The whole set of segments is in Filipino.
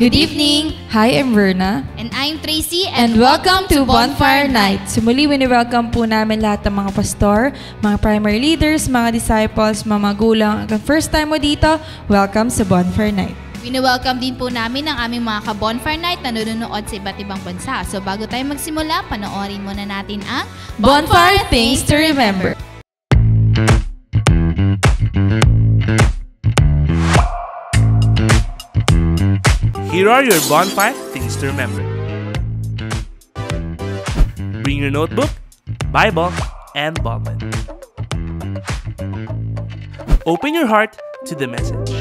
Good evening! Hi, I'm Verna. And I'm Tracy And welcome to Bonfire Night. Sumuli, wini-welcome po namin lahat ng mga pastor, mga primary leaders, mga disciples, mga magulang. Kung first time mo dito, welcome sa Bonfire Night. Wini-welcome din po namin ang aming mga ka-Bonfire Night na nanonood sa iba't ibang bansa. So bago tayo magsimula, panoorin muna natin ang Bonfire Things to Remember. Here are your bonfire things to remember. Bring your notebook, Bible, and ballpen. Open your heart to the message.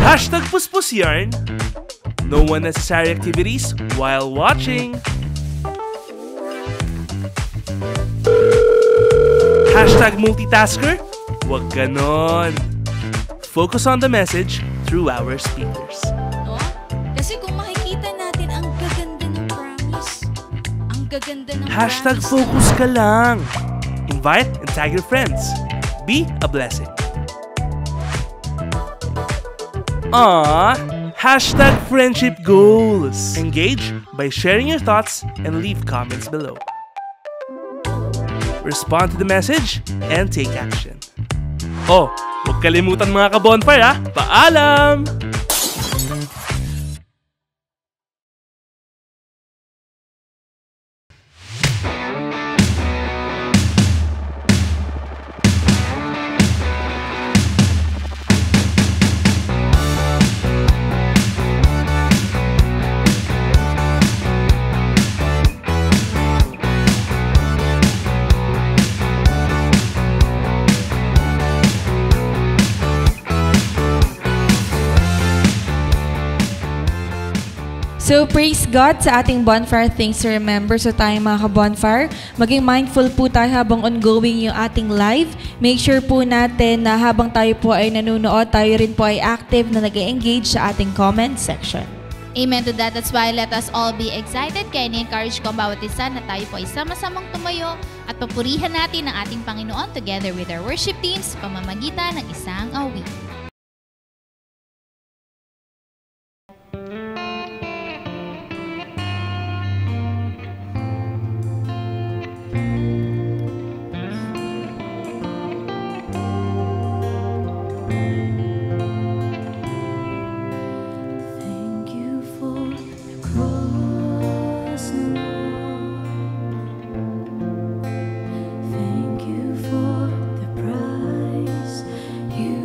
Hashtag Puspus Yarn. No unnecessary activities while watching. Hashtag multitasker. Wag ganon. Focus on the message through our speakers. No? Kasi kung makikita natin, ang gaganda ng promise. Ang gaganda ng Hashtag promise. focus ka lang. Invite and tag your friends. Be a blessing. Hashtag friendship goals. Engage by sharing your thoughts and leave comments below. Respond to the message and take action. Oh, huwag kalimutan mga ka-bonfire ha. Paalam! So, praise God sa ating Bonfire Things to Remember. So, tayong mga ka-bonfire, maging mindful po tayo habang ongoing yung ating live. Make sure po natin na habang tayo po ay nanonood, tayo rin po ay active na nag-engage sa ating comment section. Amen to that. That's why let us all be excited. Kaya ni-encourage ko ang bawat isa na tayo po ay sama-samang tumayo at papurihan natin ang ating Panginoon together with our worship teams sa pamamagitan ng isang awit. Thank you for the price you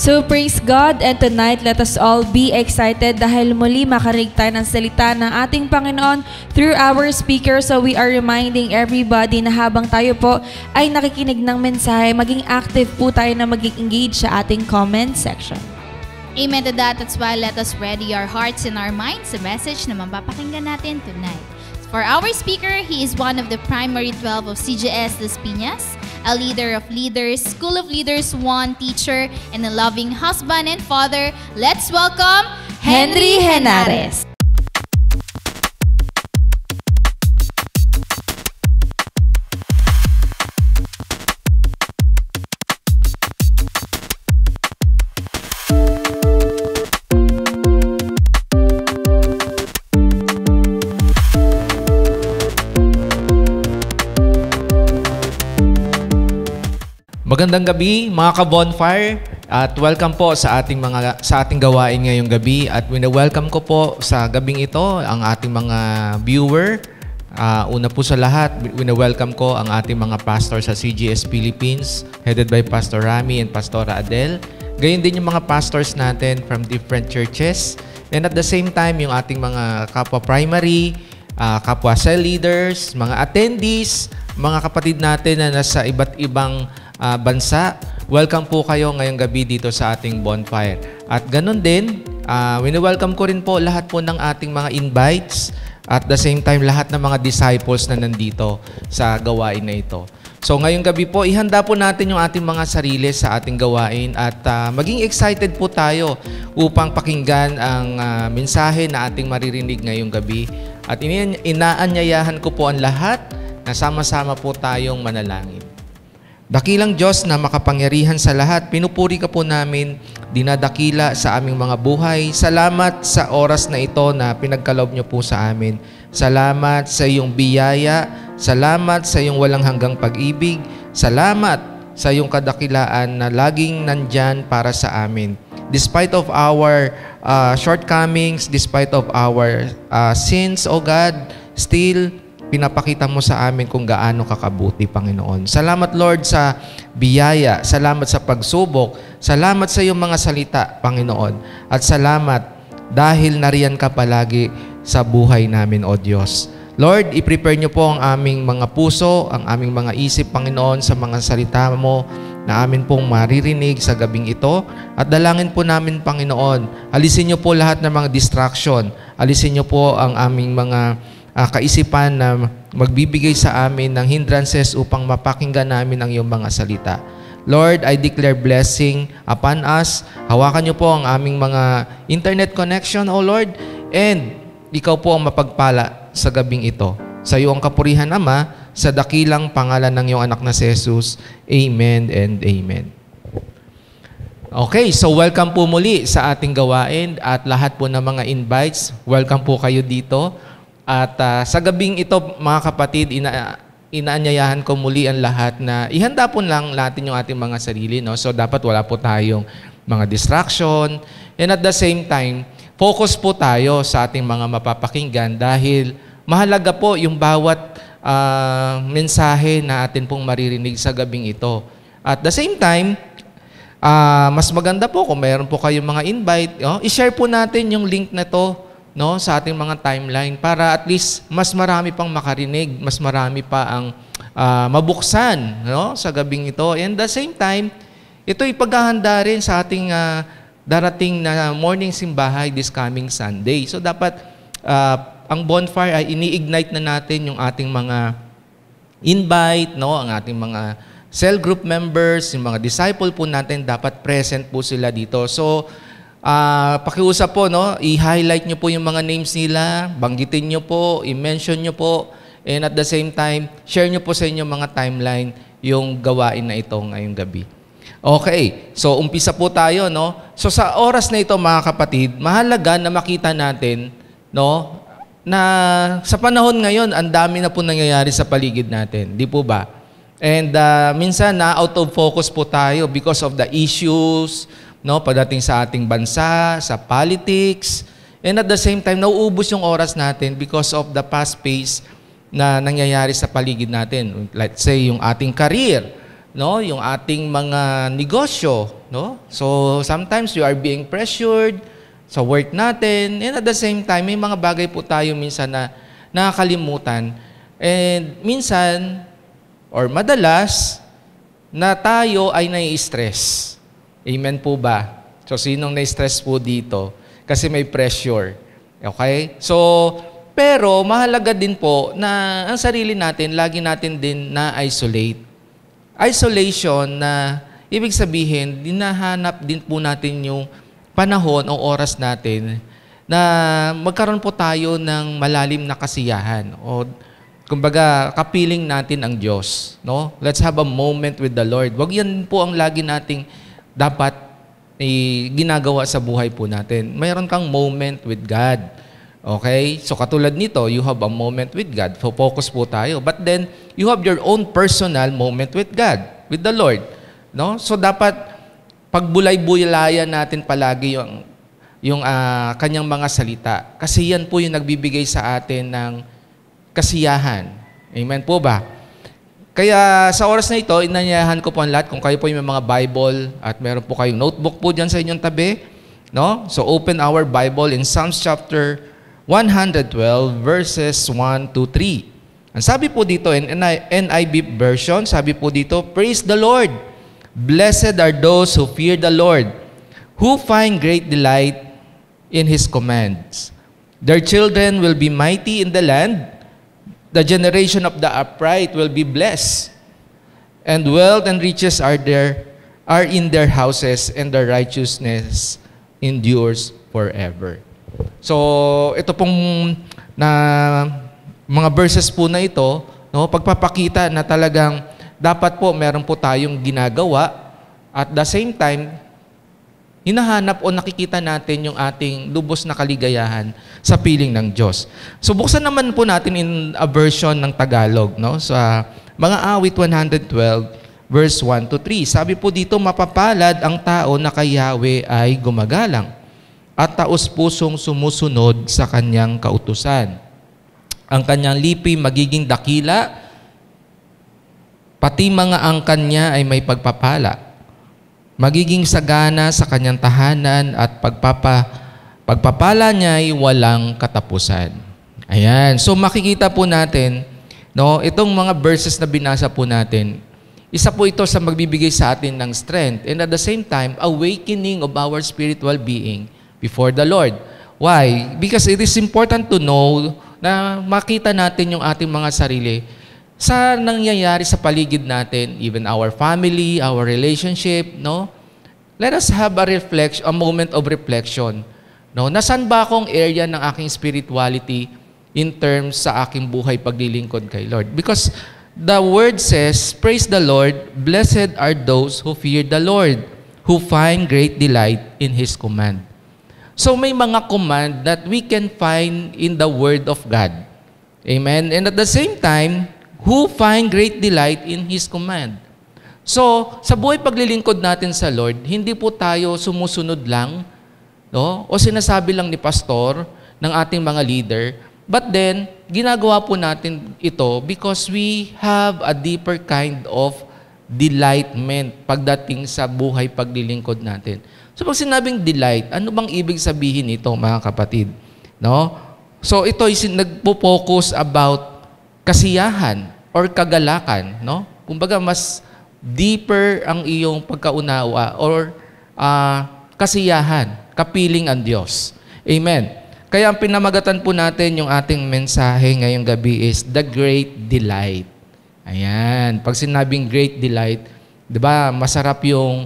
So praise God, and tonight let us all be excited dahil muli makarinig tayo ng salita ng ating Panginoon through our speaker. So we are reminding everybody na habang tayo po ay nakikinig ng mensahe, maging active po tayo na maging engage sa ating comment section. Amen to that. That's why let us ready our hearts and our minds sa message na mapapakinggan natin tonight. For our speaker, he is one of the primary 12 of CGS Las Piñas, a leader of leaders, School of Leaders 1 teacher, and a loving husband and father. Let's welcome Henry Henares. Magandang gabi mga ka-bonfire at welcome po sa ating gawain ngayong gabi at wina-welcome ko po sa gabing ito ang ating mga viewer. Una po sa lahat, wina-welcome ko ang ating mga pastor sa CGS Philippines headed by Pastor Rami and Pastora Adele. Gayon din yung mga pastors natin from different churches, and at the same time yung ating mga kapwa primary, kapwa cell leaders, mga attendees, mga kapatid natin na nasa iba't ibang bansa. Welcome po kayo ngayong gabi dito sa ating bonfire. At ganun din, wini-welcome ko rin po lahat po ng ating mga invites at the same time lahat ng mga disciples na nandito sa gawain na ito. So ngayong gabi po, ihanda po natin yung ating mga sarili sa ating gawain at maging excited po tayo upang pakinggan ang mensahe na ating maririnig ngayong gabi. At inaanyayahan ko po ang lahat na sama-sama po tayong manalangin. Dakilang Diyos na makapangyarihan sa lahat, pinupuri ka po namin, dinadakila sa aming mga buhay. Salamat sa oras na ito na pinagkaloob niyo po sa amin. Salamat sa iyong biyaya, salamat sa iyong walang hanggang pag-ibig, salamat sa iyong kadakilaan na laging nandyan para sa amin. Despite of our shortcomings, despite of our sins, O God, still pinapakita mo sa amin kung gaano kakabuti, Panginoon. Salamat, Lord, sa biyaya. Salamat sa pagsubok. Salamat sa iyong mga salita, Panginoon. At salamat dahil nariyan ka palagi sa buhay namin, O Diyos. Lord, i-prepare niyo po ang aming mga puso, ang aming mga isip, Panginoon, sa mga salita mo na amin pong maririnig sa gabing ito. At dalangin po namin, Panginoon, alisin niyo po lahat ng mga distraction. Alisin niyo po ang aming mga kaisipan na magbibigay sa amin ng hindrances upang mapakinggan namin ang iyong mga salita. Lord, I declare blessing upon us. Hawakan niyo po ang aming mga internet connection, O Lord, and ikaw po ang mapagpala sa gabing ito. Sa iyo ang kapurihan, Ama, sa dakilang pangalan ng iyong anak na si Jesus. Amen and amen. Okay, so welcome po muli sa ating gawain at lahat po ng mga invites. Welcome po kayo dito. At sa gabing ito, mga kapatid, inaanyayahan ko muli ang lahat na ihanda po lang natin yung ating mga sarili. No? So dapat wala po tayong mga distraction. And at the same time, focus po tayo sa ating mga mapapakinggan dahil mahalaga po yung bawat mensahe na atin pong maririnig sa gabing ito. At the same time, mas maganda po kung mayroon po kayong mga invite, i-share po natin yung link na to, no, sa ating mga timeline para at least mas marami pang makarinig, mas marami pa ang mabuksan, no, sa gabing ito. And at the same time, ito ipaghahanda rin sa ating darating na morning simbahay this coming Sunday. So dapat ang bonfire ay ini-ignite na natin yung ating mga invite, no, ang ating mga cell group members, yung mga disciple po natin, dapat present po sila dito. So pakiusap po, no, i-highlight nyo po yung mga names nila, banggitin nyo po, i-mention nyo po, and at the same time, share nyo po sa inyo mga timeline yung gawain na ito ngayong gabi. Okay, so umpisa po tayo, no? So sa oras na ito, mga kapatid, mahalaga na makita natin, no, na sa panahon ngayon, ang dami na po nangyayari sa paligid natin, di po ba? And minsan na out of focus po tayo because of the issues, no, pagdating sa ating bansa, sa politics, and at the same time, nauubos yung oras natin because of the fast pace na nangyayari sa paligid natin. Let's say, yung ating career, no, yung ating mga negosyo, no? So, sometimes you are being pressured sa work natin, and at the same time, may mga bagay po tayo minsan na nakakalimutan. And minsan, or madalas, na tayo ay nai-stress. Amen po ba? So, sinong nai-stress po dito? Kasi may pressure. Okay? So, pero mahalaga din po na ang sarili natin, lagi natin din na-isolate. Isolation na ibig sabihin, dinahanap din po natin yung panahon o oras natin na magkaroon po tayo ng malalim na kasiyahan o kumbaga kapiling natin ang Diyos, no? Let's have a moment with the Lord. Wag yan po ang lagi nating dapat ginagawa sa buhay po natin. Mayroon kang moment with God. Okay? So katulad nito, you have a moment with God. So focus po tayo. But then you have your own personal moment with God, with the Lord. No? So dapat pagbulay-bulayan natin palagi yung kanyang mga salita. Kasi yan po yung nagbibigay sa atin ng kasiyahan. Amen po ba? Kaya sa oras na ito, inanyayahan ko po ang lahat kung kayo po yung mga Bible at meron po kayong notebook po dyan sa inyong tabi. No? So open our Bible in Psalms chapter 112 verses 1 to 3. Ang sabi po dito in NIV version, sabi po dito, praise the Lord. Blessed are those who fear the Lord, who find great delight in His commands. Their children will be mighty in the land. The generation of the upright will be blessed. And wealth and riches are in their houses, and their righteousness endures forever. So, ito pong mga verses po na ito, no, pagpapakita na talagang dapat po meron po tayong ginagawa at the same time, hinahanap o nakikita natin yung ating lubos na kaligayahan sa piling ng Diyos. So buksan naman po natin in a version ng Tagalog, no? Sa mga awit 112 verse 1 to 3. Sabi po dito, mapapalad ang tao na kay Yahweh ay gumagalang at taos-pusong sumusunod sa kanyang kautusan. Ang kanyang lipi magiging dakila, pati mga angkan niya ay may pagpapala. Magiging sagana sa kanyang tahanan at pagpapala niya ay walang katapusan. Ayan. So makikita po natin, no, itong mga verses na binasa po natin, isa po ito sa magbibigay sa atin ng strength and at the same time, awakening of our spiritual being before the Lord. Why? Because it is important to know na makita natin yung ating mga sarili sa nangyayari sa paligid natin, even our family, our relationship, no? Let us have a moment of reflection. No? Nasaan ba akong area ng aking spirituality in terms sa aking buhay paglilingkod kay Lord? Because the word says, praise the Lord, blessed are those who fear the Lord, who find great delight in His command. So may mga command that we can find in the Word of God. Amen? And at the same time, who find great delight in His command. So, sa buhay paglilingkod natin sa Lord, hindi po tayo sumusunod lang, no? O sinasabi lang ni pastor, ng ating mga leader, but then, ginagawa po natin ito because we have a deeper kind of delightment pagdating sa buhay paglilingkod natin. So, pag sinabing delight, ano bang ibig sabihin ito, mga kapatid? No? So, ito ay nagpo-focus about kasiyahan or kagalakan, no? Kumbaga mas deeper ang iyong pagkaunawa or kasiyahan, kapiling ang Diyos. Amen. Kaya ang pinamagatan po natin yung ating mensahe ngayong gabi is the great delight. Ayan. Pag sinabing great delight, 'di ba? Masarap yung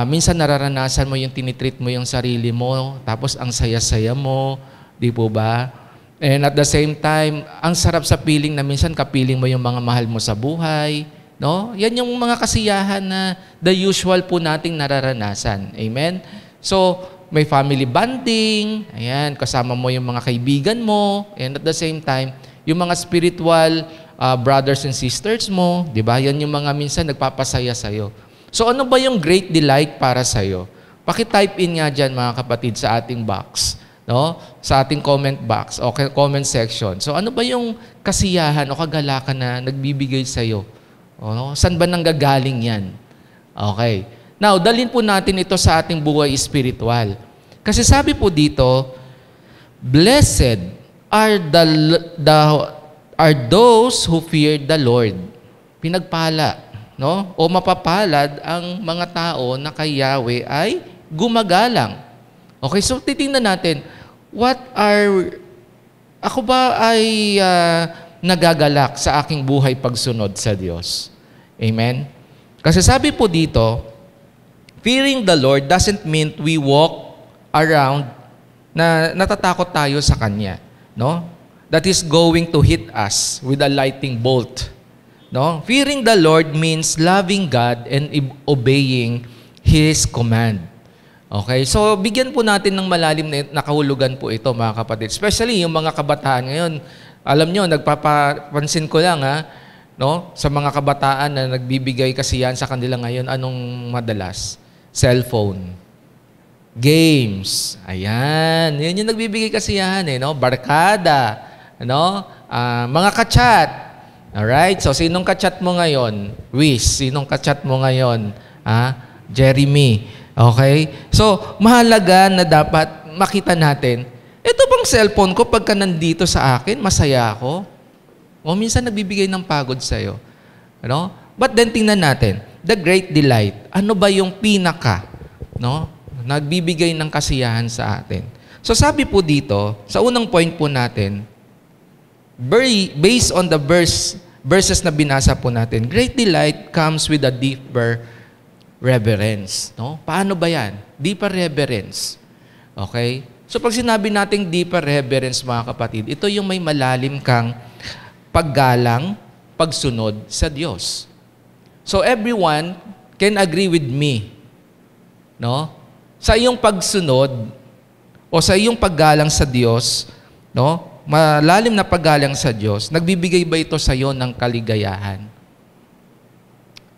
minsan nararanasan mo yung tinitreat mo yung sarili mo, tapos ang saya-saya mo, 'di po ba? And at the same time, ang sarap sa piling na minsan kapiling mo yung mga mahal mo sa buhay. No? Yan yung mga kasiyahan na the usual po nating nararanasan. Amen? So, may family bonding. Ayan, kasama mo yung mga kaibigan mo. And at the same time, yung mga spiritual brothers and sisters mo. Diba? Yan yung mga minsan nagpapasaya sa'yo. So, ano ba yung great delight para sa'yo? Paki-type in nga dyan, mga kapatid, sa ating box. No? Sa ating comment box o comment section. So ano ba yung kasiyahan o kagalakan na nagbibigay sa iyo? O, no? Saan ba nanggagaling yan? Okay. Now, dalhin po natin ito sa ating buhay espiritual. Kasi sabi po dito, blessed are are those who fear the Lord. Pinagpala, no? O mapapalad ang mga tao na kay Yahweh ay gumagalang. Okay, so titingnan natin, ako ba ay nagagalak sa aking buhay pagsunod sa Diyos? Amen? Kasi sabi po dito, fearing the Lord doesn't mean we walk around na natatakot tayo sa Kanya. No? That is going to hit us with a lightning bolt. No? Fearing the Lord means loving God and obeying His command. Okay? So, bigyan po natin ng malalim na kahulugan po ito, mga kapatid. Especially yung mga kabataan ngayon. Alam nyo, nagpapansin ko lang, no? Sa mga kabataan na nagbibigay kasiyahan sa kanila ngayon, anong madalas? Cellphone. Games. Ayan. Yun yung nagbibigay kasiyahan, no? Barkada. No? Mga ka-chat. Alright? So, sinong ka-chat mo ngayon? Wish. Sinong ka-chat mo ngayon? Jeremy. Okay? So, mahalaga na dapat makita natin, ito bang cellphone ko pagka nandito sa akin, masaya ako? O minsan nagbibigay ng pagod sa'yo. Ano? But then tingnan natin, the great delight. Ano ba yung pinaka, no? Nagbibigay ng kasiyahan sa atin. So sabi po dito, sa unang point po natin, based on the verses na binasa po natin, great delight comes with a deeper reverence. No? Paano ba yan? Deeper reverence. Okay? So pag sinabi nating deeper reverence, mga kapatid, ito yung may malalim kang paggalang, pagsunod sa Diyos. So everyone can agree with me. No? Sa iyong pagsunod o sa iyong paggalang sa Diyos, no? Malalim na paggalang sa Diyos, nagbibigay ba ito sa iyo ng kaligayahan?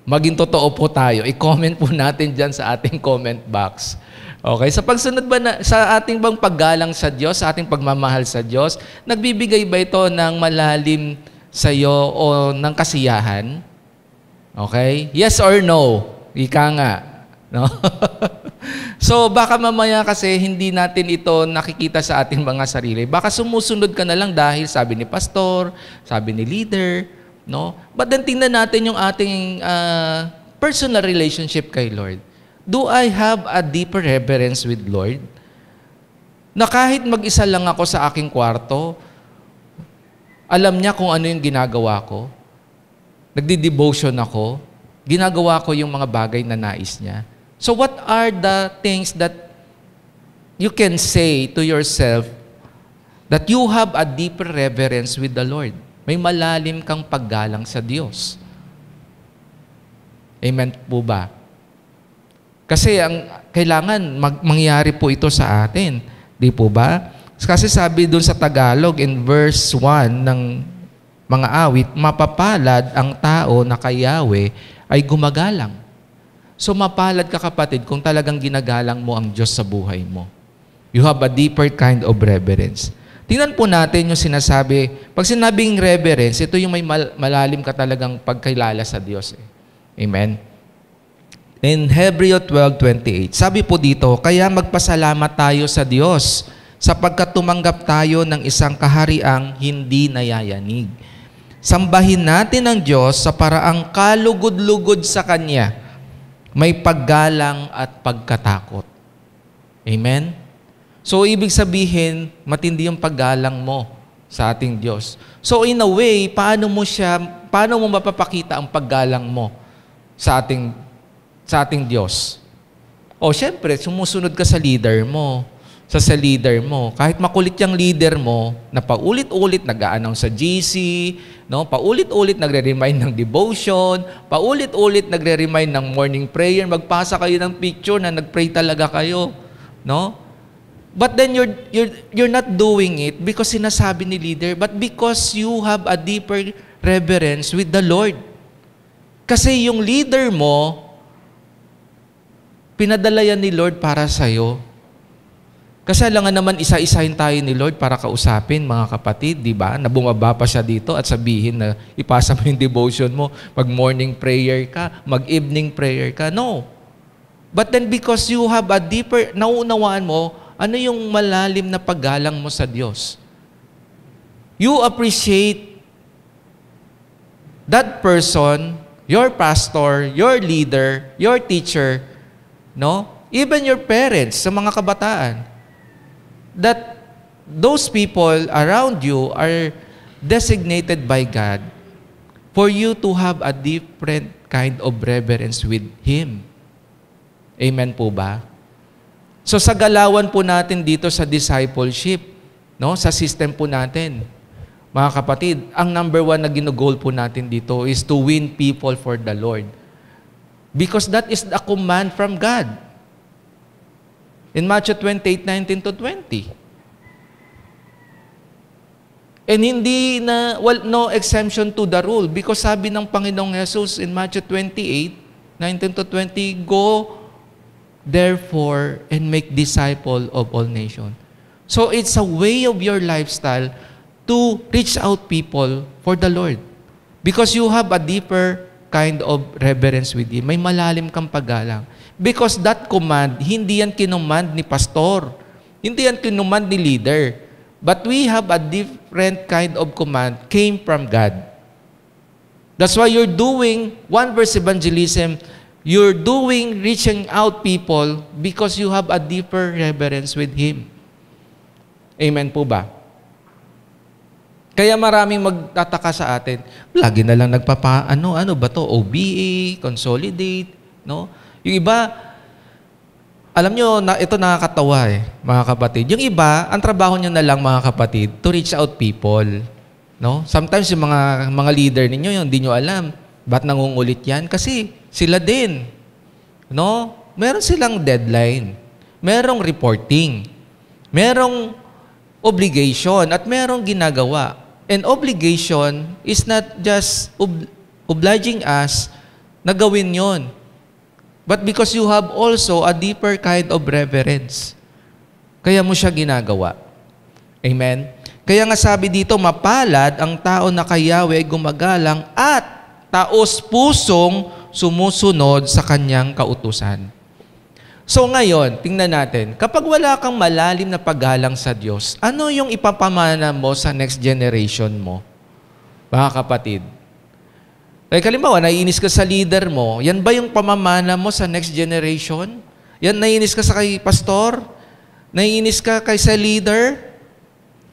Maging totoo po tayo. I-comment po natin dyan sa ating comment box. Okay? Sa pagsunod ba sa ating bang paggalang sa Diyos, sa ating pagmamahal sa Diyos, nagbibigay ba ito ng malalim sa iyo o ng kasiyahan? Okay? Yes or no? Ika nga. No? So, baka mamaya kasi hindi natin ito nakikita sa ating mga sarili. Baka sumusunod ka na lang dahil sabi ni pastor, sabi ni leader, no? But then tingnan natin yung ating personal relationship kay Lord. Do I have a deeper reverence with Lord? Na kahit mag-isa lang ako sa aking kwarto, alam niya kung ano yung ginagawa ko. Nagdi-devotion ako. Ginagawa ko yung mga bagay na nais niya. So what are the things that you can say to yourself that you have a deeper reverence with the Lord? May malalim kang paggalang sa Diyos. Amen po ba? Kasi ang kailangan mangyari po ito sa atin. Di po ba? Kasi sabi dun sa Tagalog in verse 1 ng mga awit, mapapalad ang tao na kay Yahweh ay gumagalang. So mapalad ka, kapatid, kung talagang ginagalang mo ang Diyos sa buhay mo. You have a deeper kind of reverence. Tingnan po natin yung sinasabi. Pag sinabing reverence, ito yung may malalim ka talagang pagkilala sa Diyos. Amen? In Hebreo 12:28, sabi po dito, kaya magpasalamat tayo sa Diyos sapagkat tumanggap tayo ng isang kahariang hindi nayayanig. Sambahin natin ang Diyos sa paraang kalugod-lugod sa Kanya. May paggalang at pagkatakot. Amen? So, ibig sabihin, matindi yung paggalang mo sa ating Diyos. So, in a way, paano mo mapapakita ang paggalang mo sa ating Diyos? O, syempre, sumusunod ka sa leader mo. Sa leader mo. Kahit makulit yung leader mo, na paulit-ulit nag-a-announce sa GC, no? Paulit-ulit nagre-remind ng devotion, paulit-ulit nagre-remind ng morning prayer, magpasa kayo ng picture na nag-pray talaga kayo, no? But then you're not doing it because sinasabi ni leader, but because you have a deeper reverence with the Lord. Kasi yung leader mo, pinadala yan ni Lord para sa'yo. Kasi alangan naman isa-isahin tayo ni Lord para kausapin, mga kapatid, di ba? Na bumaba pa siya dito at sabihin na ipasa mo yung devotion mo, mag-morning prayer ka, mag-evening prayer ka. No. But then because you have a deeper, nauunawaan mo, ano yung malalim na paggalang mo sa Diyos? You appreciate that person, your pastor, your leader, your teacher, no? Even your parents, sa mga kabataan, that those people around you are designated by God for you to have a different kind of reverence with Him. Amen po ba? So sa galawan po natin dito sa discipleship, no, sa system po natin, mga kapatid, ang number one na ginugol po natin dito is to win people for the Lord. Because that is the command from God. In Matthew 28:19 to 20. And hindi na, no exemption to the rule. Because sabi ng Panginoong Jesus in Matthew 28:19 to 20, go therefore and make disciple of all nations. So it's a way of your lifestyle to reach out people for the Lord. Because you have a deeper kind of reverence with Him. May malalim kang paggalang. Because that command, hindi yan kinumand ni pastor. Hindi yan kinumand ni leader. But we have a different kind of command came from God. That's why you're doing one verse evangelism. You're doing reaching out people because you have a deeper reverence with Him. Amen po ba? Kaya maraming magtataka sa atin, lagi na lang ano ba to? OBA, consolidate, no? Yung iba, alam nyo, ito nakakatawa mga kapatid. Yung iba, ang trabaho nyo na lang mga kapatid, to reach out people. No? Sometimes yung mga leader ninyo, hindi nyo alam, ba't nangungulit yan? Kasi sila din. No? Meron silang deadline. Merong reporting. Merong obligation at merong ginagawa. And obligation is not just obliging us na gawin yon. But because you have also a deeper kind of reverence. Kaya mo siya ginagawa. Amen? Kaya nga sabi dito, mapalad ang tao na kay Yahweh gumagalang at taos-pusong sumusunod sa kanyang kautusan. So ngayon, tingnan natin, kapag wala kang malalim na paggalang sa Diyos, ano yung ipapamana mo sa next generation mo? Mga kapatid. Like halimbawa, naiinis ka sa leader mo, yan ba yung pamamana mo sa next generation? Yan, naiinis ka sa kay pastor? Naiinis ka kay sa leader?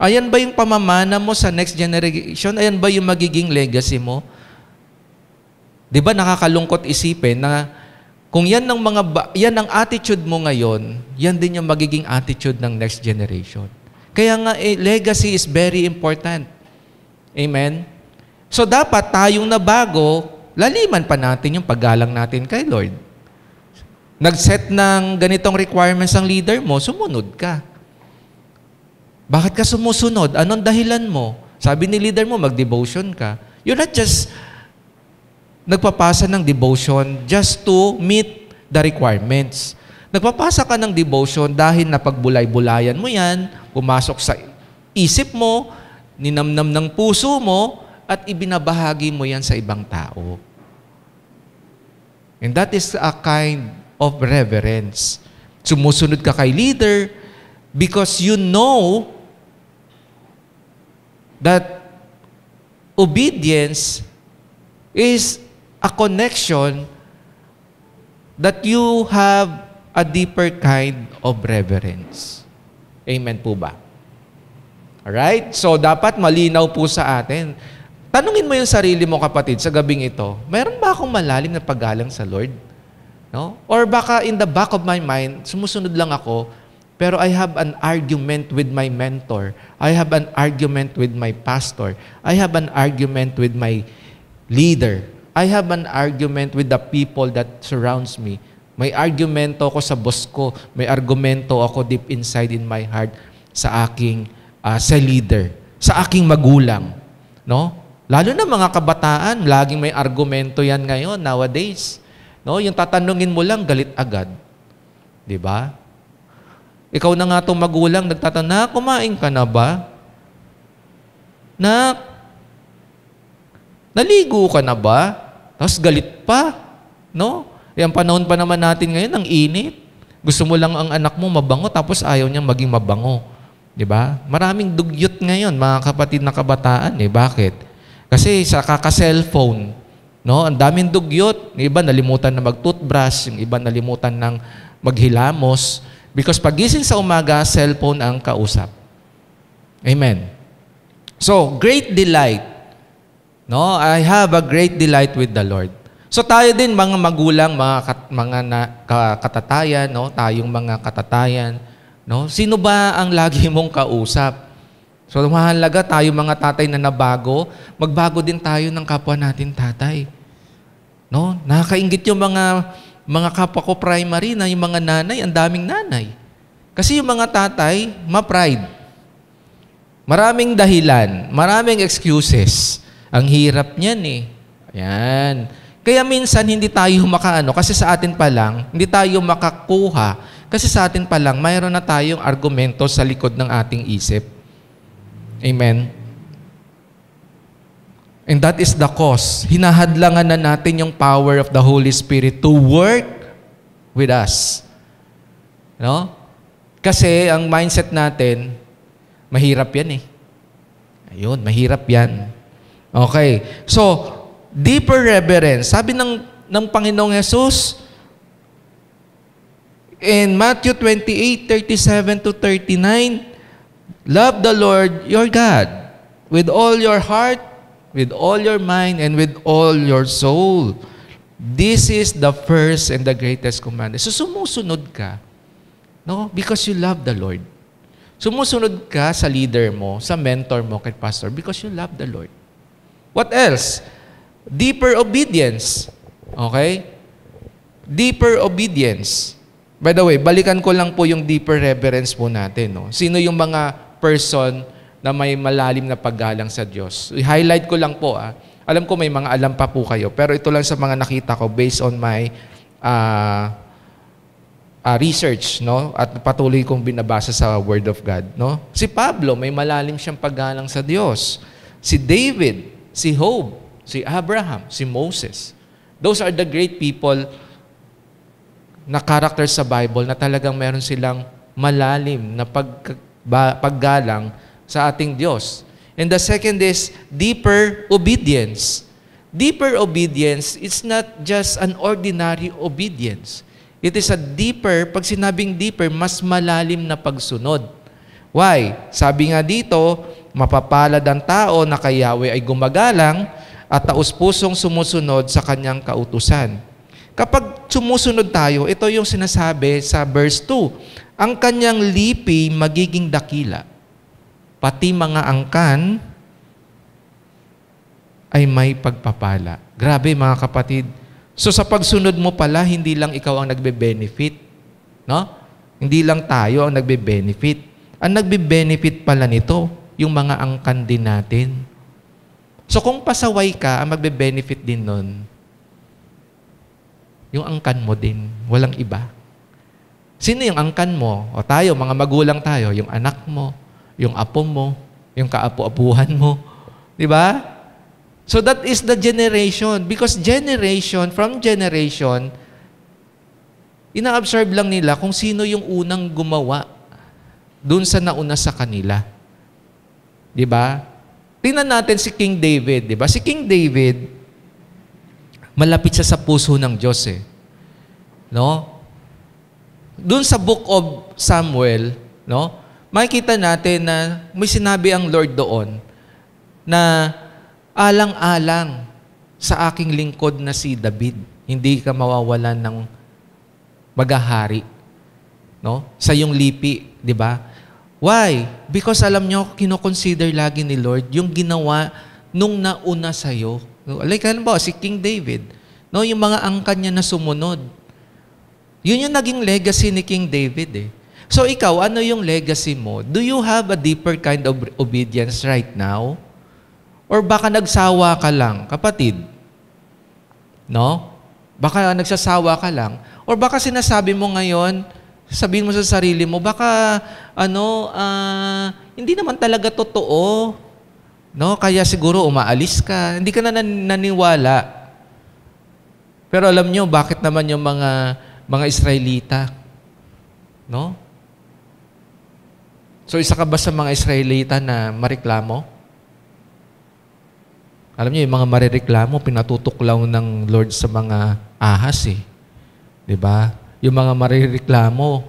Ayan ba yung pamamana mo sa next generation? Ayan ba yung magiging legacy mo? Di ba nakakalungkot isipin na kung yan ang attitude mo ngayon, yan din yung magiging attitude ng next generation. Kaya nga, legacy is very important. Amen? So dapat tayong nabago, laliman pa natin yung paggalang natin kay Lord. Nag-set ng ganitong requirements ang leader mo, sumunod ka. Bakit ka sumusunod? Anong dahilan mo? Sabi ni leader mo, mag-devotion ka. You're not just nagpapasa ng devotion just to meet the requirements. Nagpapasa ka ng devotion dahil napagbulay-bulayan mo yan, pumasok sa isip mo, ninamnam ng puso mo, at ibinabahagi mo yan sa ibang tao. And that is a kind of reverence. Sumusunod ka kay leader because you know that obedience is a connection that you have a deeper kind of reverence. Amen po ba? Alright? So, dapat malinaw po sa atin. Tanungin mo yung sarili mo, kapatid, sa gabing ito, mayroon ba akong malalim na paggalang sa Lord? No? Or baka in the back of my mind, sumusunod lang ako, pero I have an argument with my mentor. I have an argument with my pastor. I have an argument with my leader. I have an argument with the people that surrounds me. May argumento ako sa boss ko. May argumento ako deep inside in my heart sa aking sa leader, sa aking magulang. No? Lalo na mga kabataan, laging may argumento yan ngayon, nowadays. No? Yung tatanungin mo lang, galit agad. Di ba? Ikaw na nga itong magulang, nagtatanong, kumain ka na ba? Naligo ka na ba? Tapos galit pa. No? Ang panahon pa naman natin ngayon, ang init. Gusto mo lang ang anak mo mabango, tapos ayaw niyang maging mabango. Di ba? Maraming dugyot ngayon, mga kapatid na kabataan. Bakit? Kasi sa kaka-cellphone, no? Ang daming dugyot. Yung iba nalimutan na mag-toothbrush, yung iba nalimutan ng maghilamos. Because pagising sa umaga, cellphone ang kausap. Amen. So, great delight. No? I have a great delight with the Lord. So tayo din mga magulang, katatayan, no? Tayong mga katatayan, no? Sino ba ang lagi mong kausap? So mahalaga tayo mga tatay na nabago, magbago din tayo ng kapwa natin tatay. No? Nakakaingit yung mga kapwa ko primary na yung mga nanay, ang daming nanay. Kasi yung mga tatay, ma-pride. Maraming dahilan, maraming excuses. Ang hirap niyan eh. Ayan. Kaya minsan hindi tayo makaano kasi sa atin pa lang, hindi tayo makakuha kasi sa atin pa lang mayroon na tayong argumento sa likod ng ating isip. Amen? And that is the cause. Hinahadlangan na natin yung power of the Holy Spirit to work with us. No? Kasi ang mindset natin, mahirap yan eh. Ayun, mahirap yan. Okay. So, deeper reverence. Sabi ng Panginoong Jesus in Matthew 28:37-39, love the Lord your God with all your heart, with all your mind, and with all your soul. This is the first and the greatest commandment. So sumusunod ka, no? Because you love the Lord. Sumusunod ka sa leader mo, sa mentor mo, kay pastor, because you love the Lord. What else? Deeper obedience. Okay? Deeper obedience. By the way, balikan ko lang po yung deeper reverence po natin. No? Sino yung mga person na may malalim na paggalang sa Diyos? I-highlight ko lang po. Alam ko may mga alam pa po kayo. Pero ito lang sa mga nakita ko based on my research. No? At patuloy kong binabasa sa Word of God. No? Si Pablo, may malalim siyang paggalang sa Diyos. Si David, si Job, si Abraham, si Moses. Those are the great people na characters sa Bible na talagang meron silang malalim na paggalang sa ating Diyos. And the second is deeper obedience. Deeper obedience, it's not just an ordinary obedience. It is a deeper, pag sinabing deeper, mas malalim na pagsunod. Why? Sabi nga dito, mapapalad ang tao na kay Yahweh ay gumagalang at taus-pusong sumusunod sa kanyang kautusan. Kapag sumusunod tayo, ito yung sinasabi sa verse 2, ang kanyang lipi magiging dakila, pati mga angkan ay may pagpapala. Grabe mga kapatid. So sa pagsunod mo pala, hindi lang ikaw ang nagbe-benefit. No? Hindi lang tayo ang nagbe-benefit. Ang nagbe-benefit pala nito, yung mga angkan din natin. So kung pasaway ka, ang magbe-benefit din nun, yung angkan mo din, walang iba. Sino yung angkan mo? O tayo, mga magulang tayo, yung anak mo, yung apo mo, yung kaapu-apuhan mo. Di ba? So that is the generation. Because generation, from generation, ina-observe lang nila kung sino yung unang gumawa dun sa nauna sa kanila. Di ba? Tingnan natin si King David, di ba? Si King David, malapit siya sa puso ng Diyos eh. No? Doon sa book of Samuel, no? Makikita natin na may sinabi ang Lord doon na alang-alang sa aking lingkod na si David, hindi ka mawawalan ng maghahari, no? Sa iyong lipi, di ba? Why? Because alam nyo, kinoconsider lagi ni Lord yung ginawa nung nauna sa'yo. Like, alam ba, si King David, no, yung mga angkan niya na sumunod. Yun yung naging legacy ni King David eh. So ikaw, ano yung legacy mo? Do you have a deeper kind of obedience right now? Or baka nagsawa ka lang, kapatid? No? Baka nagsasawa ka lang. Or baka sinasabi mo ngayon, sabihin mo sa sarili mo, baka, hindi naman talaga totoo. No? Kaya siguro umaalis ka. Hindi ka na naniwala. Pero alam nyo, bakit naman yung mga Israelita? No? So, isa ka ba sa mga Israelita na mareklamo? Alam niyo, yung mga marireklamo, pinatutuklaw ng Lord sa mga ahas eh. Diba? Yung mga marireklamo,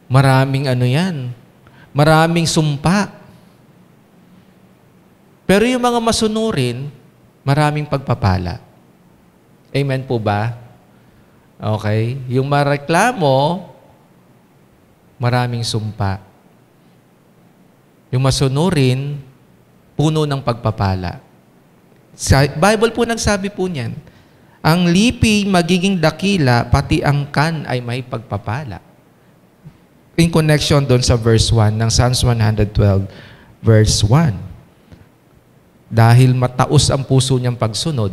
maraming maraming sumpa. Pero yung mga masunurin, maraming pagpapala. Amen po ba? Okay? Yung mareklamo, maraming sumpa. Yung masunurin, puno ng pagpapala. Sa Bible po nagsabi po niyan, ang lipi magiging dakila, pati ang kan ay may pagpapala. In connection doon sa verse 1 ng Psalms 112, verse 1. Dahil mataos ang puso niyang pagsunod.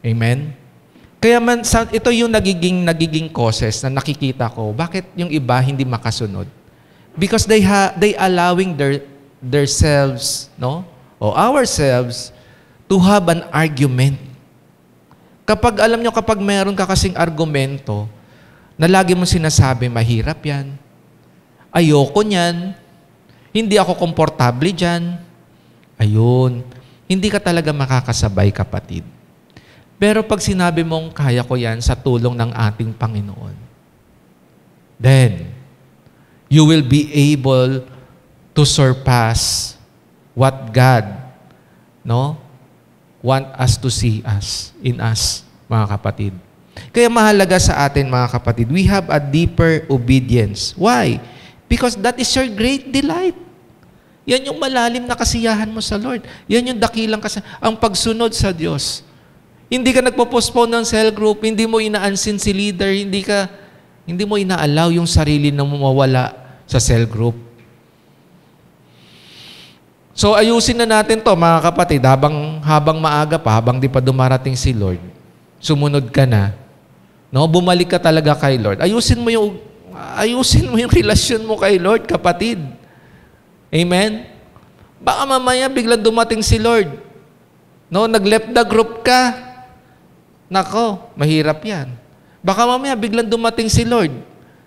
Amen? Kaya ito yung nagiging causes na nakikita ko. Bakit yung iba hindi makasunod? Because they allowing themselves, no? O ourselves to have an argument. Kapag alam nyo, kapag meron ka kasing argumento na lagi mo sinasabi, mahirap yan, ayoko niyan, hindi ako komportable dyan, ayun, hindi ka talaga makakasabay, kapatid. Pero pag sinabi mong kaya ko yan sa tulong ng ating Panginoon, then you will be able to surpass what God, want us to see in us, mga kapatid. Kaya mahalaga sa atin, mga kapatid, we have a deeper obedience. Why? Because that is your great delight. Yan yung malalim na kasiyahan mo sa Lord. Yan yung dakilang ang pagsunod sa Diyos. Hindi ka nagpo-postpone ng cell group, hindi mo ina-unseen si leader, hindi mo ina-allow yung sarili na mawala sa cell group. So ayusin na natin to, mga kapatid, habang maaga pa, habang di pa dumarating si Lord, sumunod ka na. No, bumalik ka talaga kay Lord. Ayusin mo yung relasyon mo kay Lord, kapatid. Amen? Baka mamaya biglang dumating si Lord. No, nag-left the group ka. Nako, mahirap yan. Baka mamaya biglang dumating si Lord.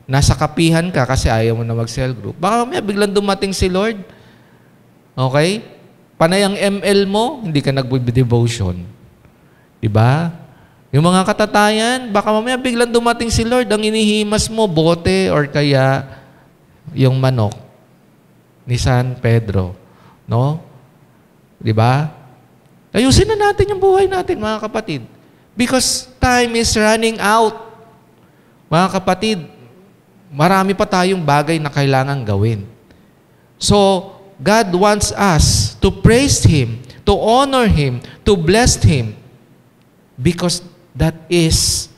Nasa kapihan ka kasi ayaw mo na mag-cell group. Baka mamaya biglang dumating si Lord. Okay? Panay ang ML mo, hindi ka nag-devotion. Diba? Yung mga katatayan, baka mamaya biglang dumating si Lord, ang inihimas mo, bote or kaya yung manok ni San Pedro. No? Diba? Ayusin na natin yung buhay natin, mga kapatid. Because time is running out. Mga kapatid, marami pa tayong bagay na kailangang gawin. So, God wants us to praise Him, to honor Him, to bless Him, because that is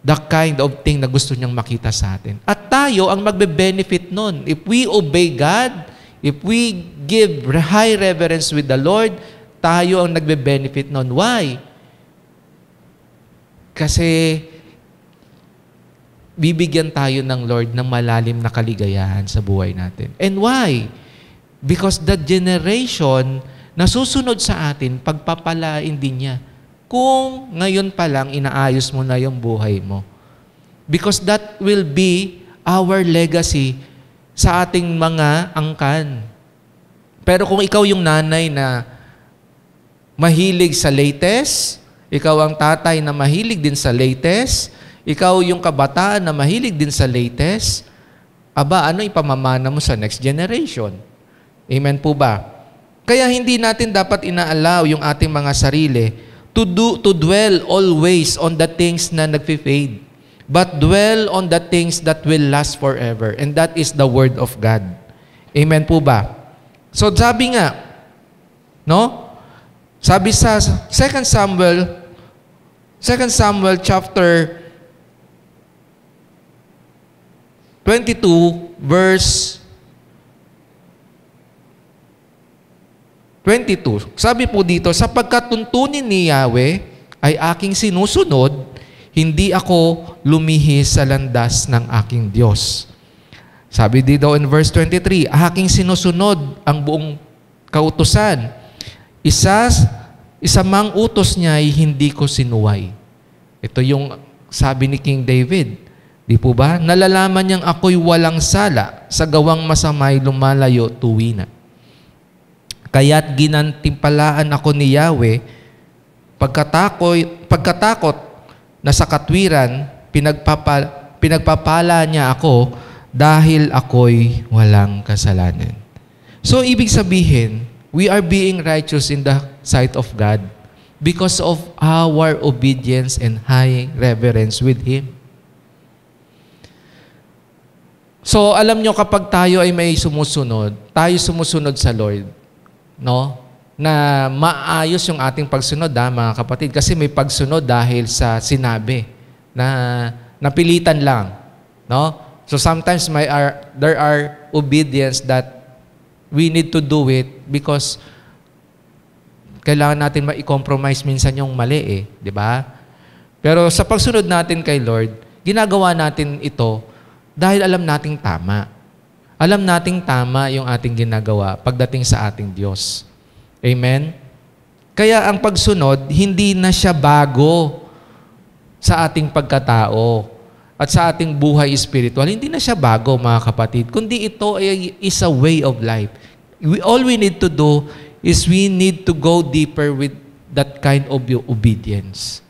the kind of thing na gusto niyang makita sa atin. At tayo ang magbe-benefit nun. If we obey God, if we give high reverence with the Lord, tayo ang nagbe-benefit nun. Why? Kasi bibigyan tayo ng Lord ng malalim na kaligayahan sa buhay natin. And why? Because the generation na susunod sa atin, pagpapalain din niya. Kung ngayon pa lang inaayos mo na yung buhay mo. Because that will be our legacy sa ating mga angkan. Pero kung ikaw yung nanay na mahilig sa latest, ikaw ang tatay na mahilig din sa latest, ikaw yung kabataan na mahilig din sa latest, ano ipamamana mo sa next generation? Amen po ba? Kaya hindi natin dapat ina-allow yung ating mga sarili to dwell always on the things na nagfi-fade, but dwell on the things that will last forever, and that is the Word of God. Amen po ba? So sabi nga, no? Sabi sa 2 Samuel chapter 22 verse 22. Sabi po dito, sapagkat tuntunin ni Yahweh ay aking sinusunod, hindi ako lumihis sa landas ng aking Diyos. Sabi dito in verse 23, aking sinusunod ang buong kautusan. isa mang utos niya ay hindi ko sinuway. Ito yung sabi ni King David. Di po ba? Nalalaman niyang ako'y walang sala sa gawang masamay lumalayo tuwina. Kaya't ginantimpalaan ako ni Yahweh, pagkatakot na sa katwiran, pinagpapala niya ako dahil ako'y walang kasalanan. So, ibig sabihin, we are being righteous in the sight of God because of our obedience and high reverence with Him. So, alam nyo, kapag tayo ay may sumusunod, tayo sumusunod sa Lord, no? Na maayos yung ating pagsunod, mga kapatid. Kasi may pagsunod dahil sa sinabi na napilitan lang, no? So, sometimes there are obedience that we need to do it because kailangan natin ma-compromise minsan yung mali di ba? Pero sa pagsunod natin kay Lord, ginagawa natin ito dahil alam nating tama. Alam nating tama yung ating ginagawa pagdating sa ating Diyos. Amen? Kaya ang pagsunod, hindi na siya bago sa ating pagkatao at sa ating buhay spiritual. Hindi na siya bago, mga kapatid. Kundi ito is a way of life. All we need to do is we need to go deeper with that kind of obedience.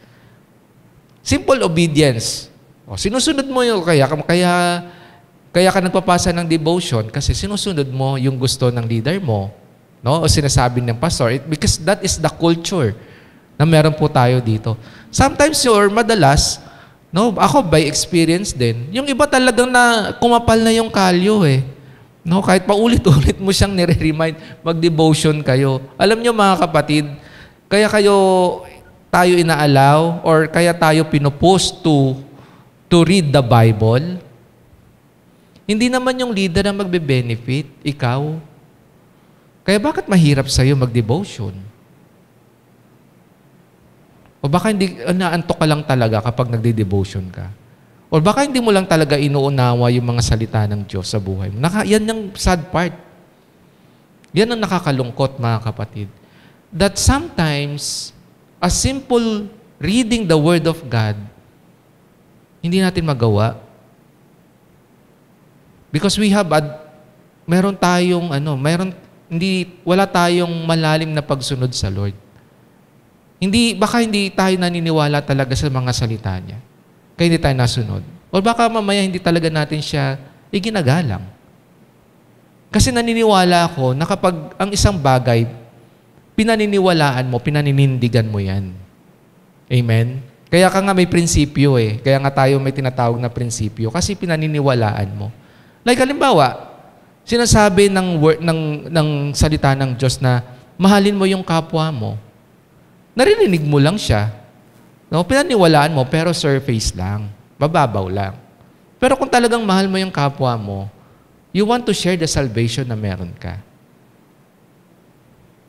Simple obedience. Sinusunod mo yung kaya ka nagpapasa ng devotion kasi sinusunod mo yung gusto ng leader mo, no? O sinasabi ng pastor, because that is the culture na meron po tayo dito. Sometimes or madalas, no, ako by experience din, yung iba talagang na kumapal na yung kalyo No, kahit paulit-ulit mo siyang nire-remind, mag-devotion kayo. Alam niyo mga kapatid, kaya tayo inaalaw or kaya tayo pinupost to read the Bible. Hindi naman yung leader ang magbe-benefit, ikaw. Kaya bakit mahirap sa'yo mag-devotion? O baka hindi naantok ka lang talaga kapag nagde-devotion ka? O baka hindi mo lang talaga inuunawa yung mga salita ng Diyos sa buhay mo. Yan yung sad part. Yan ang nakakalungkot, mga kapatid. That sometimes, a simple reading the Word of God, hindi natin magawa. Because wala tayong malalim na pagsunod sa Lord. Baka hindi tayo naniniwala talaga sa mga salita niya. Kaya hindi tayo nasunod. O baka mamaya hindi talaga natin siya iginagalang. Kasi naniniwala ako na kapag ang isang bagay, pinaniniwalaan mo, pinaninindigan mo yan. Amen? Kaya ka nga may prinsipyo Kaya nga tayo may tinatawag na prinsipyo kasi pinaniniwalaan mo. Like halimbawa, sinasabi ng salita ng Diyos na mahalin mo yung kapwa mo. Narinig mo lang siya. No, pinaniwalaan mo pero surface lang. Mababaw lang. Pero kung talagang mahal mo yung kapwa mo, you want to share the salvation na meron ka.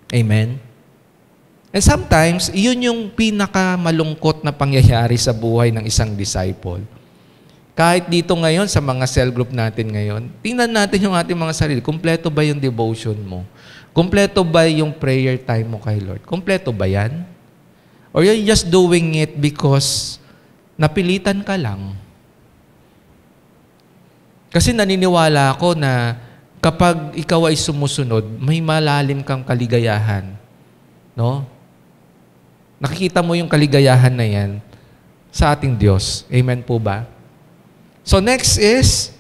Amen? And sometimes, yun yung pinakamalungkot na pangyayari sa buhay ng isang disciple. Kahit dito ngayon, sa mga cell group natin ngayon, tingnan natin yung ating mga sarili. Kumpleto ba yung devotion mo? Kumpleto ba yung prayer time mo kay Lord? Kumpleto ba yan? Or you're just doing it because napilitan ka lang? Kasi naniniwala ako na kapag ikaw ay sumusunod, may malalim kang kaligayahan. No? Nakikita mo yung kaligayahan na yan sa ating Diyos. Amen po ba? So next is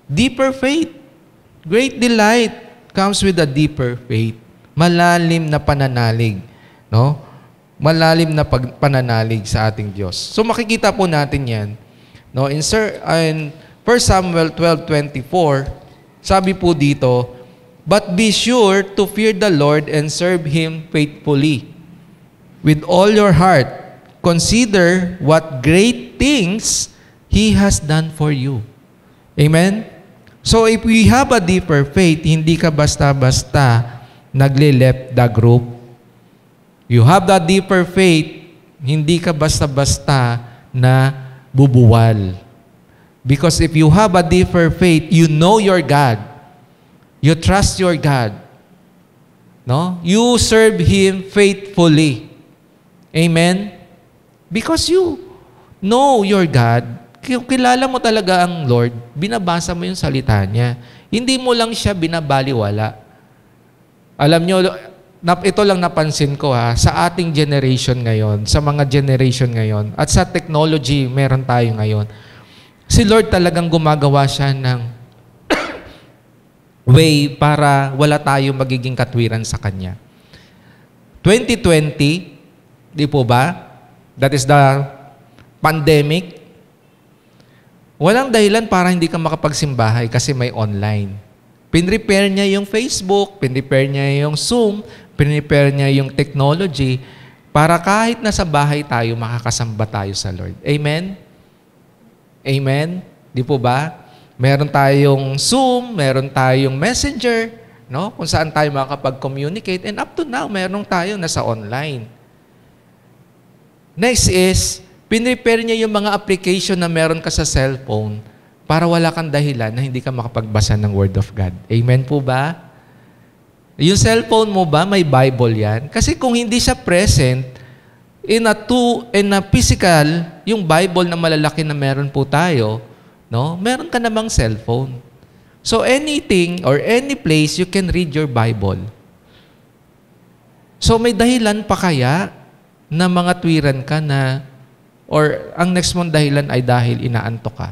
deeper faith. Great delight comes with a deeper faith. Malalim na pananalig. No? Malalim na pananalig sa ating Diyos. So makikita po natin yan. No? In 1 Samuel 12:24, sabi po dito, "But be sure to fear the Lord and serve Him faithfully. With all your heart, consider what great things He has done for you." Amen? So if we have a deeper faith, hindi ka basta-basta nagle-left the group. You have that deeper faith, hindi ka basta-basta na bubuwal. Because if you have a deeper faith, you know your God. You trust your God. No? You serve Him faithfully. Amen? Because you know your God. Kilala mo talaga ang Lord, binabasa mo yung salita niya. Hindi mo lang siya binabaliwala. Alam nyo, ito lang napansin ko sa ating generation ngayon, sa mga generation ngayon, at sa technology meron tayo ngayon. Si Lord talagang gumagawa siya ng way para wala tayong magiging katwiran sa Kanya. 2020, di po ba? That is the pandemic. Walang dahilan para hindi ka makapagsimbahay kasi may online. Pinrepaire niya yung Facebook, pinrepaire niya yung Zoom, pinrepaire niya yung technology para kahit nasa bahay tayo, makakasamba tayo sa Lord. Amen? Amen? Di po ba? Meron tayong Zoom, meron tayong Messenger, no? Kung saan tayo makakapag-communicate. And up to now, meron tayo nasa online. Next is, pinrepare niya yung mga application na meron ka sa cellphone para wala kang dahilan na hindi ka makapagbasa ng Word of God. Amen po ba? Yung cellphone mo ba, may Bible yan? Kasi kung hindi siya present, in a physical, yung Bible na malalaki na meron po tayo, no? Meron ka namang cellphone. So anything or any place, you can read your Bible. So may dahilan pa kaya na mga tuwiran ka na or ang next mong dahilan ay dahil inaantok ka?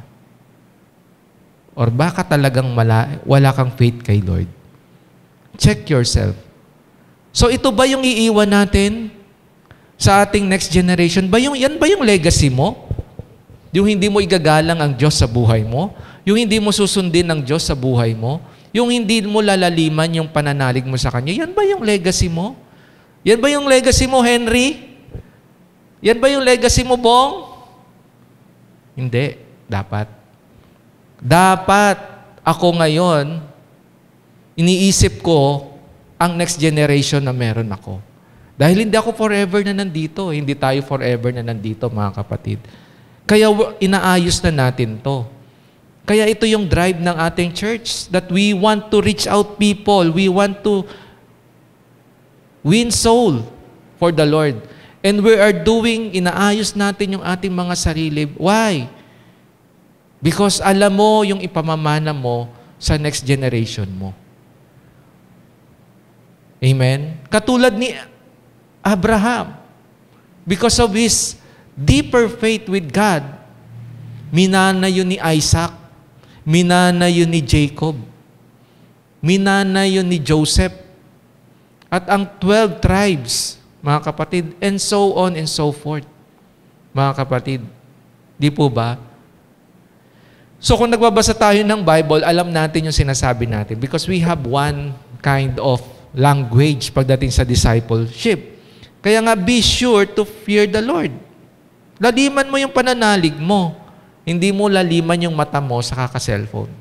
Or baka talagang wala kang faith kay Lord? Check yourself. So ito ba yung iiwan natin sa ating next generation? Yan ba yung legacy mo? Yung hindi mo igagalang ang Diyos sa buhay mo? Yung hindi mo susundin ang Diyos sa buhay mo? Yung hindi mo lalaliman yung pananalig mo sa Kanya? Yan ba yung legacy mo? Yan ba yung legacy mo, Henry? Yan ba yung legacy mo, Bong? Hindi. Dapat ako ngayon, iniisip ko ang next generation na meron ako. Dahil hindi ako forever na nandito. Hindi tayo forever na nandito, mga kapatid. Kaya inaayos na natin to. Kaya ito yung drive ng ating church, that we want to reach out people. We want to win soul for the Lord. And we are inaayos natin yung ating mga sarili. Why? Because alam mo yung ipamamana mo sa next generation mo. Amen? Katulad ni Abraham. Because of his deeper faith with God, minana yun ni Isaac, minana yun ni Jacob, minana yun ni Joseph, at ang 12 tribes, mga kapatid, and so on and so forth. Mga kapatid, di po ba? So kung nagbabasa tayo ng Bible, alam natin yung sinasabi natin because we have one kind of language pagdating sa discipleship. Kaya nga, be sure to fear the Lord. Laliman mo yung pananalig mo. Hindi mo laliman yung mata mo sa kaka-cellphone.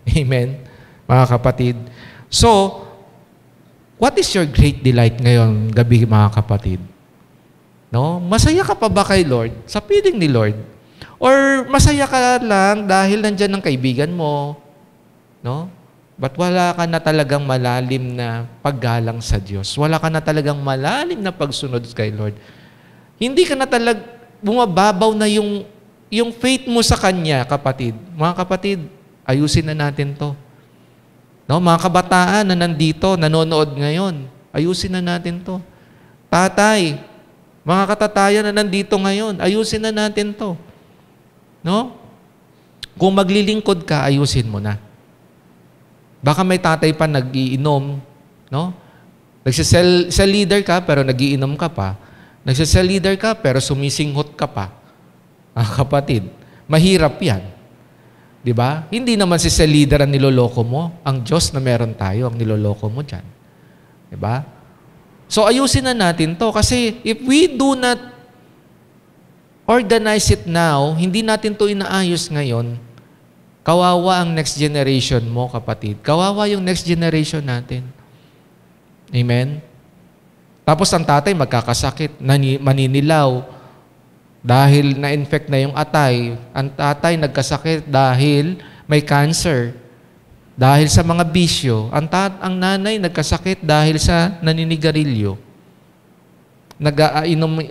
Amen? Mga kapatid. So, what is your great delight ngayon gabi, mga kapatid? No? Masaya ka pa ba kay Lord? Sa piling ni Lord? Or masaya ka lang dahil nandyan ang kaibigan mo? No? But wala ka na talagang malalim na paggalang sa Diyos. Wala ka na talagang malalim na pagsunod kay Lord. Hindi ka na bumababaw na yung faith mo sa Kanya, kapatid. Mga kapatid, ayusin na natin to. No? Mga kabataan na nandito, nanonood ngayon, ayusin na natin to. Tatay, mga katatayan na nandito ngayon, ayusin na natin to. No? Kung maglilingkod ka, ayusin mo na. Baka may tatay pa nag-iinom, no? Nagsisel leader ka pero nag-iinom ka pa. Nagsisel leader ka pero sumisinghot ka pa. Kapatid, mahirap 'yan. 'Di ba? Hindi naman si cell leader ang niloloko mo, ang Diyos na meron tayo ang niloloko mo diyan. 'Di ba? So ayusin na natin 'to kasi if we do not organize it now, hindi natin 'to inaayos ngayon, kawawa ang next generation mo, kapatid. Kawawa yung next generation natin. Amen? Tapos ang tatay magkakasakit, maninilaw, dahil na-infect na yung atay. Ang tatay nagkasakit dahil may cancer. dahil sa mga bisyo. Ang nanay nagkasakit dahil sa naninigarilyo.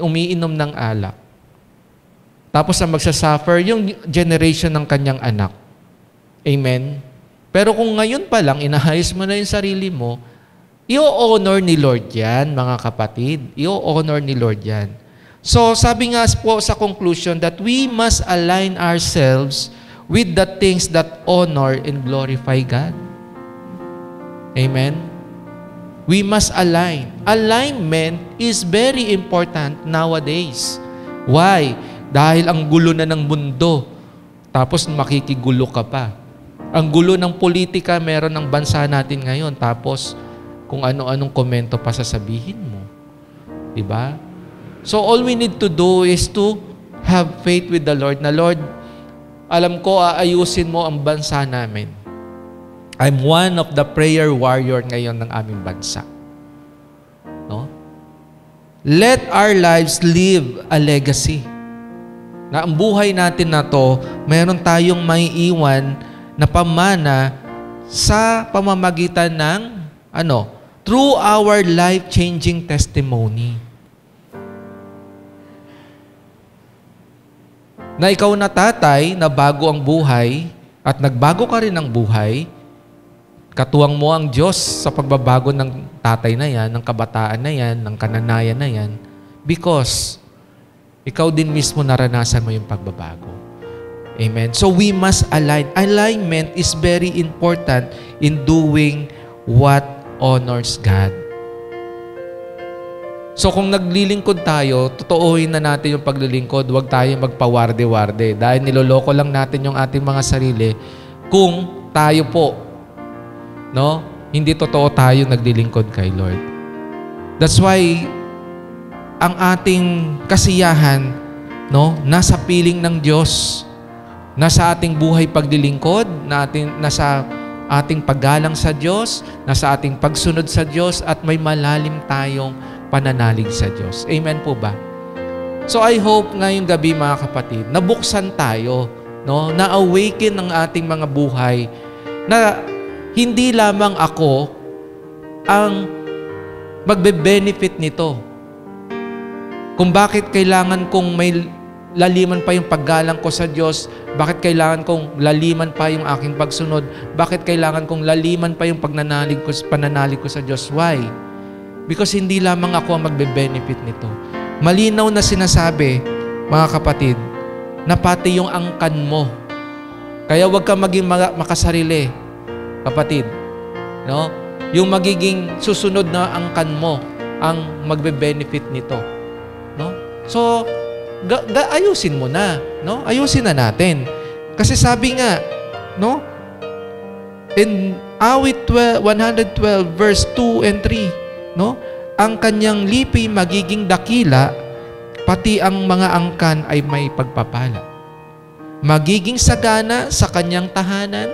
Umiinom ng alak. Tapos ang magsasuffer yung generation ng kanyang anak. Amen? Pero kung ngayon pa lang, inahayos mo na yung sarili mo, i-honor ni Lord yan, mga kapatid. I-honor ni Lord yan. So, sabi nga po sa conclusion that we must align ourselves with the things that honor and glorify God. Amen? We must align. Alignment is very important nowadays. Why? Dahil ang gulo na ng mundo, tapos makikigulo ka pa. Ang gulo ng politika meron ng bansa natin ngayon, tapos kung ano-anong komento pa sasabihin mo. Diba? So all we need to do is to have faith with the Lord, na Lord, alam ko aayusin mo ang bansa namin. I'm one of the prayer warrior ngayon ng aming bansa. No? Let our lives leave a legacy. Na ang buhay natin na to, meron tayong may iwan na pamana sa pamamagitan ng through our life-changing testimony. Na ikaw na tatay, na bago ang buhay, at nagbago ka rin ng buhay, katuwang mo ang Diyos sa pagbabago ng tatay na yan, ng kabataan na yan, ng kananayan na yan, because ikaw din mismo naranasan mo yung pagbabago. Amen? So we must align. Alignment is very important in doing what honors God. So kung naglilingkod tayo, totoohin na natin yung paglilingkod. Huwag tayo magpawarde-warde. Dahil niloloko lang natin yung ating mga sarili kung tayo po, hindi totoo tayo naglilingkod kay Lord. That's why ang ating kasiyahan, nasa piling ng Diyos. Nasa ating buhay paglilingkod, nasa ating paggalang sa Diyos, nasa ating pagsunod sa Diyos, at may malalim tayong pananalig sa Diyos. Amen po ba? So I hope ngayong gabi, mga kapatid, nabuksan tayo, na-awaken ng ating mga buhay, na hindi lamang ako ang magbe-benefit nito. Kung bakit kailangan kong may laliman pa yung paggalang ko sa Diyos, bakit kailangan kong laliman pa yung aking pagsunod, bakit kailangan kong laliman pa yung pananalig ko sa Diyos. Why? Because hindi lamang ako ang magbe-benefit nito. Malinaw na sinasabi, mga kapatid, na pati yung angkan mo. Kaya huwag ka maging makasarili, kapatid. Yung magiging susunod na angkan mo ang magbe-benefit nito. So, ayusin mo na. Ayusin na natin. Kasi sabi nga, in Awit 112 verse 2 and 3, ang kanyang lipi magiging dakila, pati ang mga angkan ay may pagpapala. Magiging sagana sa kanyang tahanan,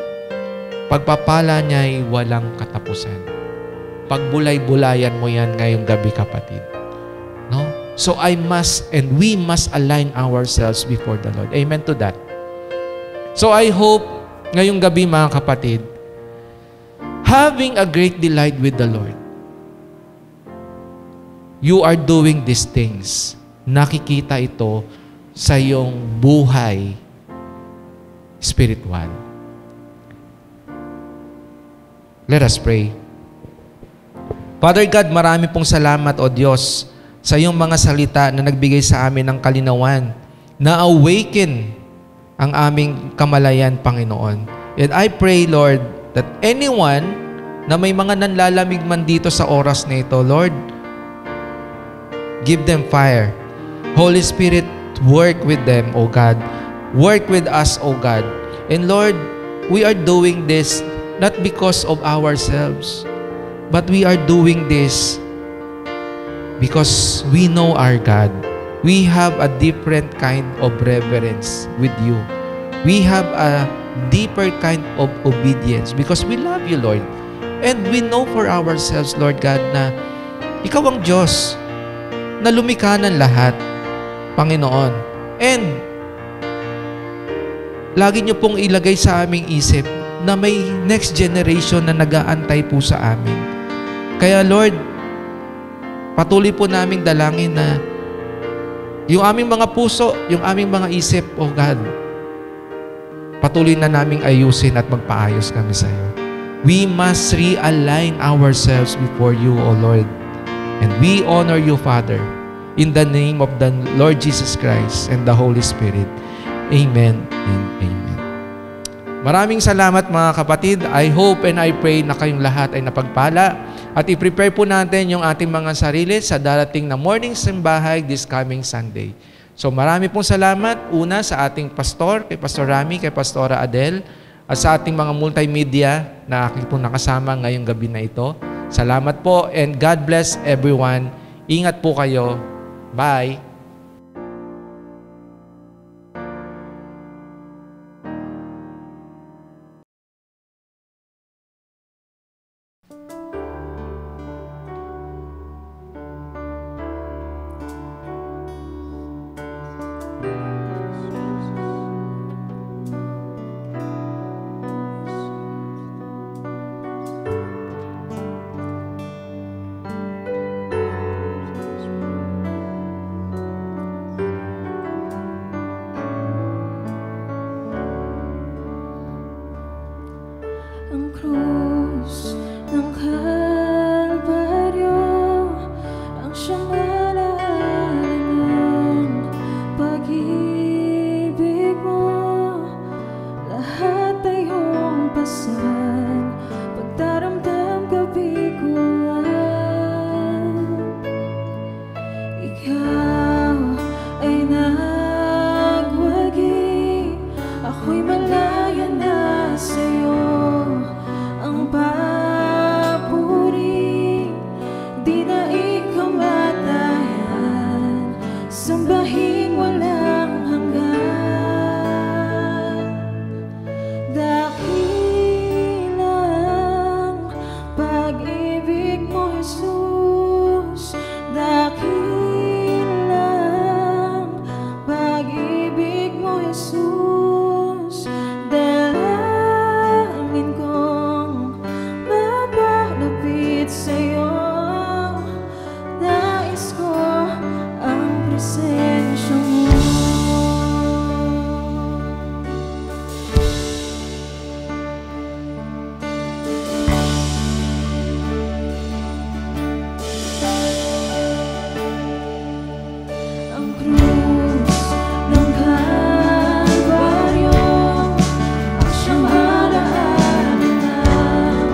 pagpapala niya ay walang katapusan. Pagbulay-bulayan mo yan ngayong gabi, kapatid. So I must and we must align ourselves before the Lord. Amen to that. So I hope ngayong gabi, mga kapatid, having a great delight with the Lord, you are doing these things. Nakikita ito sa iyong buhay spiritual. Let us pray. Father God, marami pong salamat, O Diyos, sa iyong mga salita na nagbigay sa amin ng kalinawan, na awaken ang aming kamalayan, Panginoon. And I pray, Lord, that anyone na may mga nanlalamig man dito sa oras na ito, Lord, give them fire. Holy Spirit, work with them, O God. Work with us, O God. And Lord, we are doing this not because of ourselves, but we are doing this because we know our God. We have a different kind of reverence with you. We have a deeper kind of obedience because we love you, Lord. And we know for ourselves, Lord God, na Ikaw ang Diyos na lumikha ng lahat, Panginoon. And lagi niyo pong ilagay sa aming isip na may next generation na nag-aantay po sa amin. Kaya Lord, patuloy po naming dalangin na yung aming mga puso, yung aming mga isip, oh God, patuloy na naming ayusin at magpaayos kami sa iyo. We must realign ourselves before you, O Lord. And we honor you, Father, in the name of the Lord Jesus Christ and the Holy Spirit. Amen and amen. Maraming salamat mga kapatid. I hope and I pray na kayong lahat ay napagpala at i-prepare po natin yung ating mga sarili sa darating na morning simbahay this coming Sunday. So marami pong salamat una sa ating pastor, kay Pastor Rami, kay Pastora Adele, at sa ating mga multimedia na aking po nakasama ngayong gabi na ito. Salamat po and God bless everyone. Ingat po kayo. Bye! Ang krus ng Kalbaryo, ang siyang alaala ng pag-ibig mo. Lahat ay iyong pasan, pagdaramdam kabiguan. Ikaw ay nagwagi, ako'y malaya na sa'yo. Ang papuri, di na ikaw matayan, sambahin walang hanggan. Dakilang pag-ibig mo, Jesus. Dakilang pag-ibig mo, Jesus. Dalangin kong mapalapit sa'yo. Nais ko ang presensya mo. Ang krus ng Kalbaryo, ang siyang alaala ng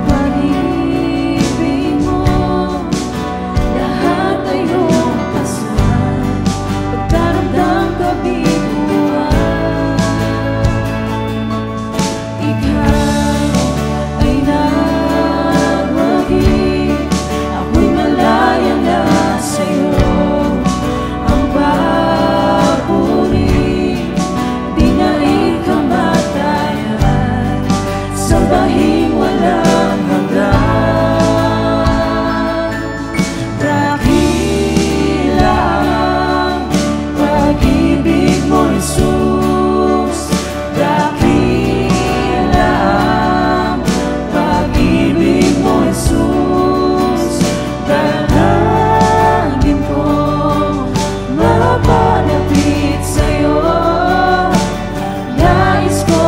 pag-ibig mo. Lahat ay iyong pasan, pagdaramdam kabiguan. Ikaw ay nagwagi, ako'y malaya na sa'yo. Ang papuri, di na ikaw matayan, sambahin walang hanggan. Dakilang pag-ibig mo, Jesus. Dakilang pag-ibig mo, Jesus. Dalangin ko mapalapit sa'yo. Nais ko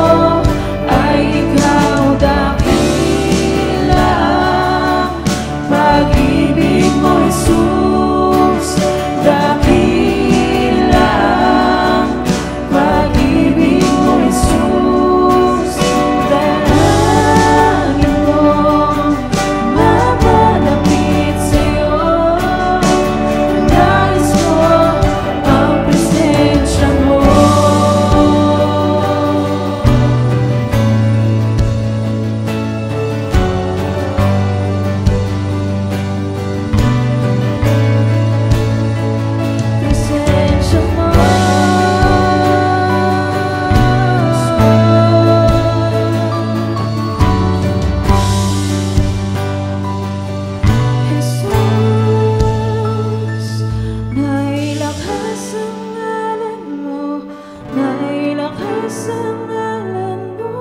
ay ikaw. Dakilang pag-ibig mo, Jesus. Dakilang pag-ibig mo, Jesus. Dalangin ko mapalapit sa'yo. Nais ko ang presensya mo. Presensya mo. Jesus, nailakas ang ngalan mo, nailakas ang ngalan mo,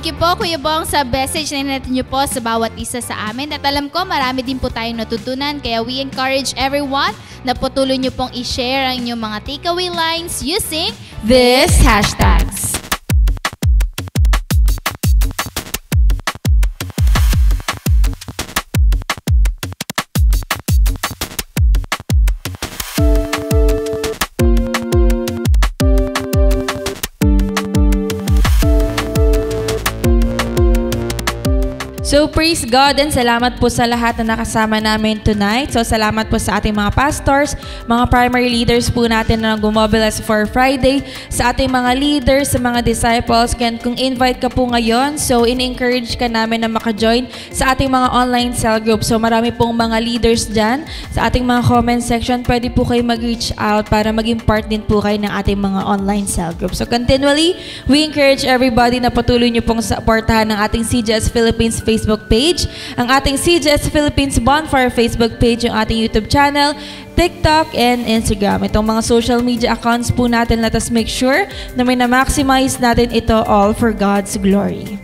you po, Kuya Bong, sa message na natin niyo po sa bawat isa sa amin. At alam ko, marami din po tayong natutunan. Kaya we encourage everyone na patuloy niyo pong i-share ang inyong mga takeaway lines using this hashtags. So praise God and salamat po sa lahat na nakasama namin tonight. So salamat po sa ating mga pastors, mga primary leaders po natin na gumobilize for Friday, sa ating mga leaders, sa mga disciples. Kung invite ka po ngayon, so in-encourage ka namin na maka-join sa ating mga online cell group. So marami pong mga leaders dyan. Sa ating mga comment section, pwede po kayo mag-reach out para maging part din po kayo ng ating mga online cell group. So continually, we encourage everybody na patuloy nyo pong supportahan ng ating CJS Philippines Facebook page, ang ating CJS Philippines Bonfire Facebook page, yung ating YouTube channel, TikTok, and Instagram. Itong mga social media accounts po natin, let us make sure na may na-maximize natin ito all for God's glory.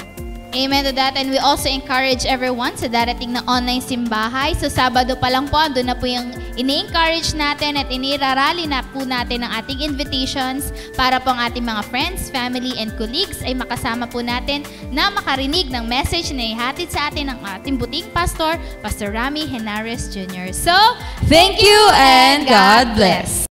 Amen to that. And we also encourage everyone sa darating na online simbahay. So Sabado pa lang po, doon na po yung ini-encourage natin at inirarally na po natin ang ating invitations para po ang ating mga friends, family, and colleagues ay makasama po natin na makarinig ng message na ihatid sa atin ng ating buting pastor, Pastor Rami Henares Jr. So, Thank you and God bless.